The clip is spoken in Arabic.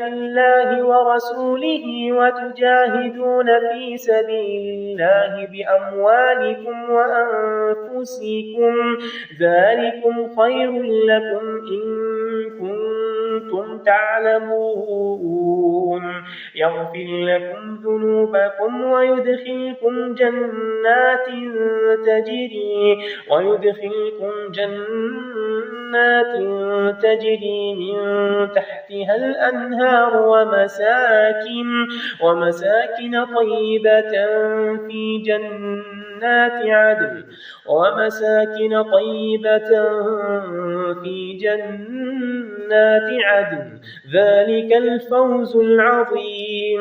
بالله ورسوله وتجاهدون في سبيل الله بأموالكم وأنفسكم ذلكم خير لكم إن كنتم تعلمون يغفر لكم ذنوبكم ويدخلكم جنات تجري من تحتها الأنهار ومساكن طيبة في جنات عدن ذلك الفوز العظيم